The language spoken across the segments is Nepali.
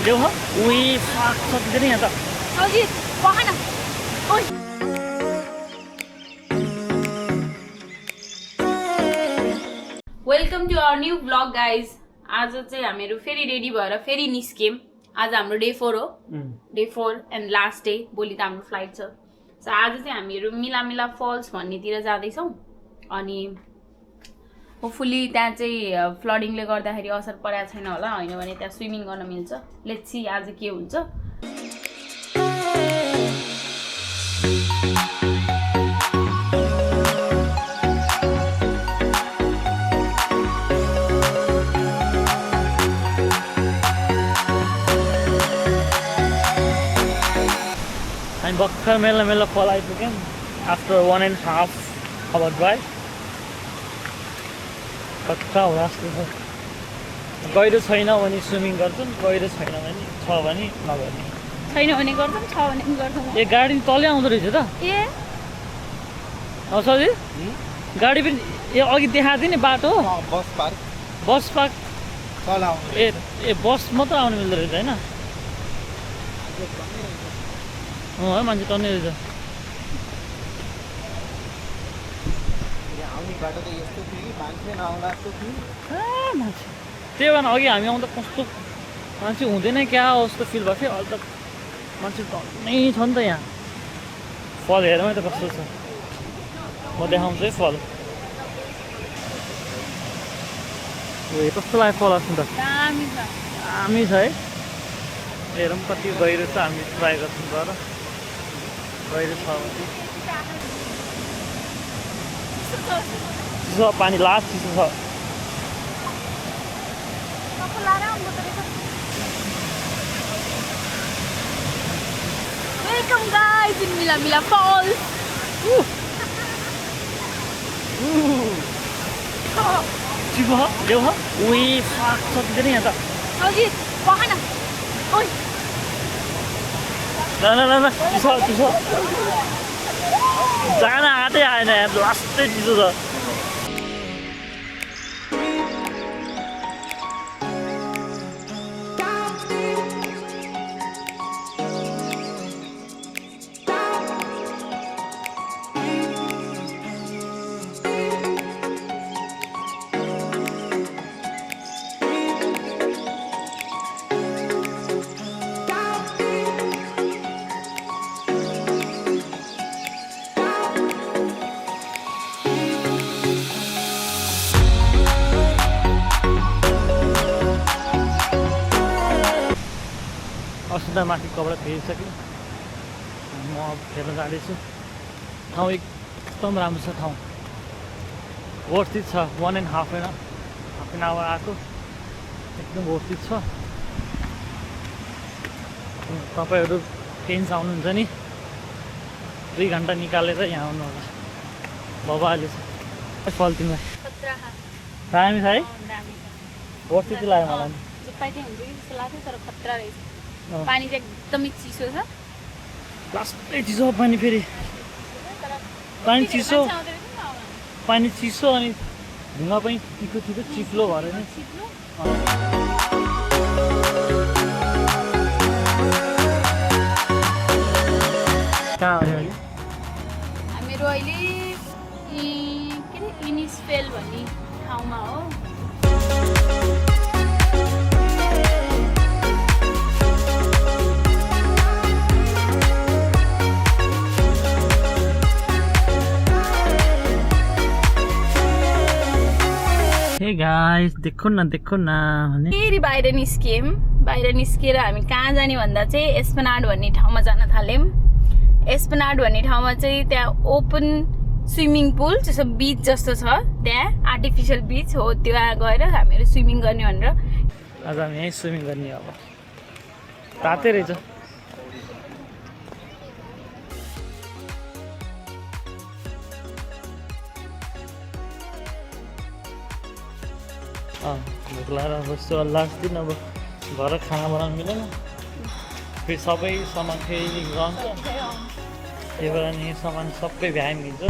ल्याउ ह उही सक्दैन यहाँ त सजित पखान ओइ welcome to our new blog guys. आज चाहिँ हामीहरू फेरि रेडी भएर फेरि निस्क्यौँ। आज हाम्रो डे 4 हो, डे 4 एन्ड लास्ट डे। भोलि त हाम्रो फ्लाइट छ। सो आज चाहिँ हामीहरू मिला फल्स भन्नेतिर जाँदैछौँ अनि होपफुली त्यहाँ चाहिँ फ्लडिङले गर्दाखेरि असर परेको छैन होला, होइन भने त्यहाँ स्विमिङ गर्न मिल्छ। लेट्स सी आज के हुन्छ। हामी भर्खर मेला फल आइपुग्यौँ आफ्टर 1.5 hour ड्राइभ। कता होला जस्तो छ। गहिरो छैन भने स्विमिङ गर्छौँ, गहिरो छैन भने छ भने नगर्ने। छैन भने गर्छौँ, छ भने पनि गर्छौँ। ए गाडी तलै आउँदो रहेछ त। ए सजित गाडी पनि ए अघि देखाएको थियो नि बाटो बस पार्क ए बस मात्र आउनु मिल्दो रहेछ होइन। है मान्छे टर्ने रहेछ। त्यही भएर अघि हामी आउँदा कस्तो मान्छे हुँदैन क्या जस्तो फिल भएको थियो। अहिले त मान्छे टन्नै छ नि त यहाँ। फल हेरौँ त कस्तो छ, म देखाउँछु है फल। ए कस्तो लाग्यो फल अस्ति त, दामी छ है। हेरौँ कति गहिरो छ, हामी ट्राई गर्छौँ गएर गहिरो छ भने। चिसो पानी लास्ट चिसो छ। वेलकम गाइस इन मिला फल्स। चिसो ह ल्याउ ह उही सक्दैन यहाँ त। सजित पखान ओइ न चिसो जान आँटै आएन यहाँ, लास्टै चिसो छ। अस्ति माथि कपडा फेरिसक्यो, म अब फेर्न जाँदैछु। ठाउँ एकदम राम्रो छ, ठाउँ वर्थित छ। 1.5 hour आएको एकदम वर्थित छ। तपाईँहरू ट्रेन्स आउनुहुन्छ नि 2 घन्टा निकालेर यहाँ आउनु होला। बबाले छ फल तिमीलाई दामी छ है, वर्थित लाग्यो मलाई। पानी चाहिँ एकदमै चिसो छ, लास्टै चिसो पानी। फेरि पानी चिसो अनि ढुङ्गा पनि तिखो चिप्लो भएर नि। कहाँ हो अहिले? हामीहरू अहिले के अरे इनिसफेल भन्ने ठाउँमा हो। हे गाइस देखो न भने फेरि बाहिर निस्किएर हामी कहाँ जाने भन्दा चाहिँ एस्पनाड भन्ने ठाउँमा जान थाल्यौँ। एस्पनाड भन्ने ठाउँमा चाहिँ त्यहाँ ओपन स्विमिङ पुल जस्तो बिच जस्तो छ, त्यहाँ आर्टिफिसियल बिच हो। त्यहाँ गएर हामीहरू स्विमिङ गर्ने भनेर आज हामी यहीँ स्विमिङ गर्ने। अब रातै रहेछ। भोक लागेर बस्छु। लास्ट दिन अब घर खाना बनाउनु मिलेन, फेरि सबै सामान फेरि रहन्छ। त्यही भएर नि सामान सबै भ्याइम दिन्छ।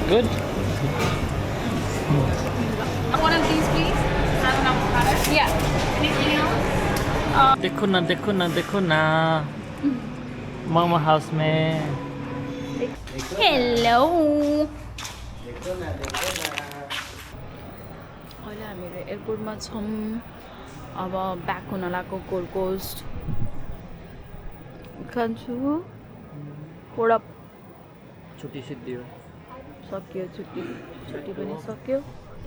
Good? One of these, please. Have an avocado. Yeah. Anything else? देखो ना मोमो हाउस में Hello. अहिले हामीहरू एयरपोर्टमा छौँ अब ब्याक हुन लागेको गोल्ड कोस्ट खान्छु वडा छुट्टी सिद्धियो सक्यो छुट्टी पनि सक्यो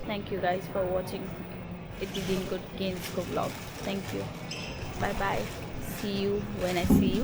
thank you guys for watching यति दिनको गेम्सको blog thank you bye bye see you when I see you